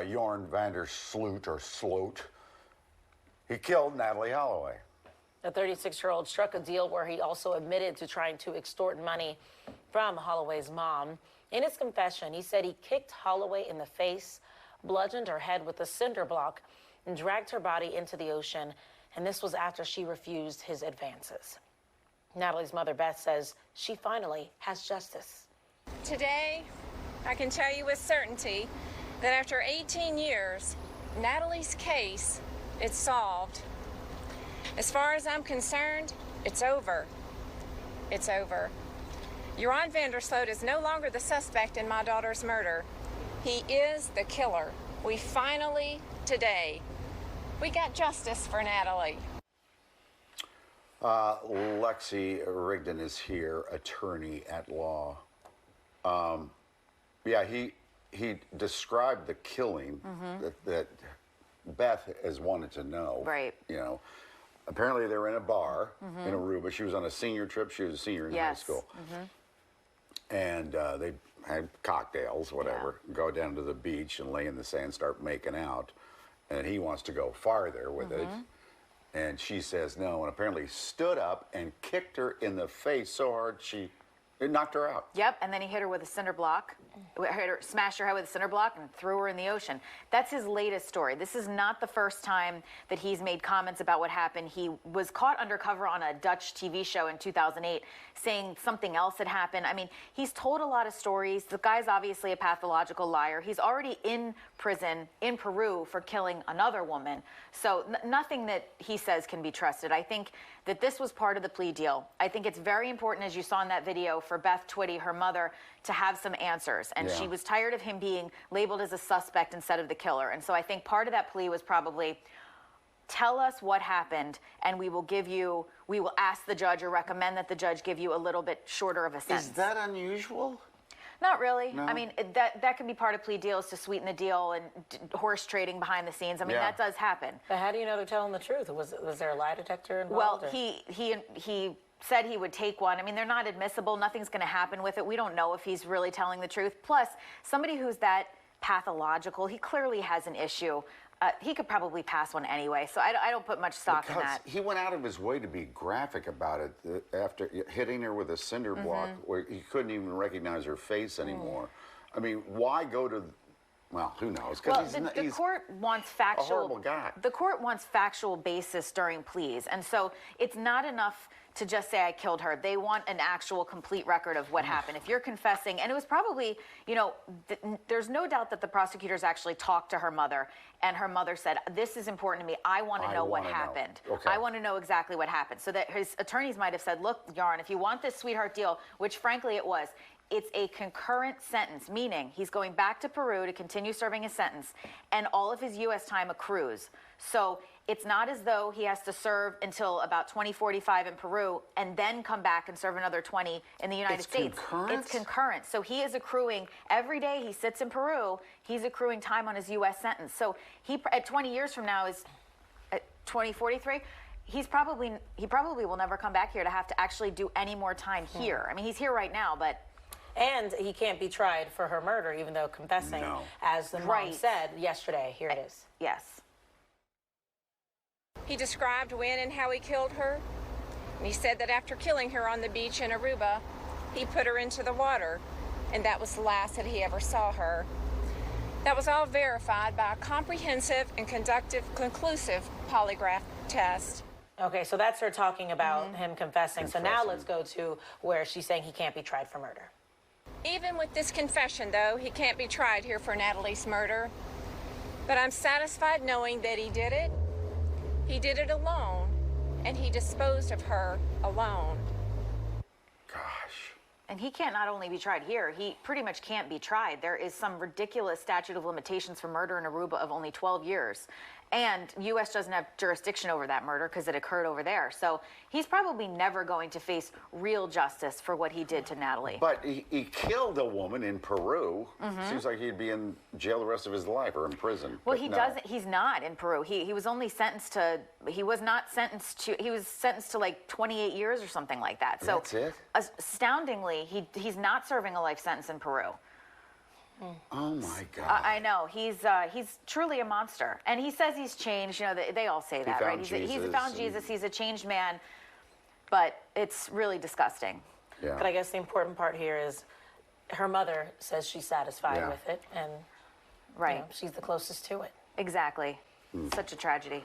Joran Sloot or Sloot. He killed Natalie Holloway. The 36-year-old struck a deal where he also admitted to trying to extort money from Holloway's mom. In his confession, he said he kicked Holloway in the face, bludgeoned her head with a cinder block, and dragged her body into the ocean. And this was after she refused his advances. Natalie's mother, Beth, says she finally has justice. Today, I can tell you with certainty that after 18 years, Natalie's case is solved. As far as I'm concerned, it's over. It's over. Joran Sloot is no longer the suspect in my daughter's murder. He is the killer. We finally, today, we got justice for Natalie. Lexie Rigden is here, attorney at law. Yeah, he described the killing that Beth has wanted to know. Right. You know, apparently they were in a bar in Aruba. She was on a senior trip. She was a senior in high school. And they had cocktails, whatever, go down to the beach and lay in the sand, start making out. And he wants to go farther with it. And she says no, and apparently stood up and kicked her in the face so hard it knocked her out. Yep, and then he hit her with a cinder block, smashed her head with a cinder block and threw her in the ocean. That's his latest story. This is not the first time that he's made comments about what happened. He was caught undercover on a Dutch TV show in 2008 saying something else had happened. I mean, he's told a lot of stories. The guy's obviously a pathological liar. He's already in prison in Peru for killing another woman. So nothing that he says can be trusted. I think that this was part of the plea deal. I think it's very important, as you saw in that video, for Beth Twitty, her mother, to have some answers. And she was tired of him being labeled as a suspect instead of the killer. And so I think part of that plea was probably, tell us what happened, and we will ask the judge or recommend that the judge give you a little bit shorter of a sentence. Is that unusual? Not really. No? I mean, that can be part of plea deals, to sweeten the deal and horse trading behind the scenes. I mean, that does happen. But how do you know they're telling the truth? Was there a lie detector involved? Well, he said he would take one. I mean, they're not admissible. Nothing's going to happen with it. We don't know if he's really telling the truth. Plus, somebody who's that pathological, he clearly has an issue. He could probably pass one anyway, so I don't put much stock in that. He went out of his way to be graphic about it after hitting her with a cinder block where he couldn't even recognize her face anymore. I mean, why go to, well, who knows? Well, the court wants factual. A horrible guy. The court wants factual basis during pleas, and so it's not enough to just say I killed her. They want an actual complete record of what happened. If you're confessing, and it was probably, you know, there's no doubt that the prosecutors actually talked to her mother, and her mother said, this is important to me. I want to know what happened. Okay. I want to know exactly what happened. So that his attorneys might have said, look, Joran, if you want this sweetheart deal, which frankly it was, it's a concurrent sentence, meaning he's going back to Peru to continue serving his sentence, and all of his U.S. time accrues. So it's not as though he has to serve until about 2045 in Peru and then come back and serve another 20 in the United States. Concurrent? It's concurrent. So he is accruing every day he sits in Peru, he's accruing time on his U.S. sentence. So he, at 20 years from now, is at 2043. He probably will never come back here to have to actually do any more time here. I mean, he's here right now, but. And he can't be tried for her murder, even though confessing, as the mom said yesterday. Here it is. Yes. He described when and how he killed her. And he said that after killing her on the beach in Aruba, he put her into the water, and that was the last that he ever saw her. That was all verified by a comprehensive and conclusive polygraph test. Okay, so that's her talking about him confessing. So now let's go to where she's saying he can't be tried for murder. Even with this confession, though, he can't be tried here for Natalie's murder. But I'm satisfied knowing that he did it. He did it alone, and he disposed of her alone. Gosh. And he can't not only be tried here, he pretty much can't be tried. There is some ridiculous statute of limitations for murder in Aruba of only 12 years. And U.S. doesn't have jurisdiction over that murder because it occurred over there. So he's probably never going to face real justice for what he did to Natalie. But he killed a woman in Peru. Seems like he'd be in jail the rest of his life or in prison. Well, he doesn't. He's not in Peru. He was only sentenced to. He was not sentenced to. He was sentenced to like 28 years or something like that. So that's it. Astoundingly, he's not serving a life sentence in Peru. Oh my God. I know he's truly a monster, and he says he's changed. You know, they all say that, right? He's found Jesus. He's a changed man, but it's really disgusting. Yeah. But I guess the important part here is her mother says she's satisfied with it, and right, she's the closest to it. Exactly. Such a tragedy.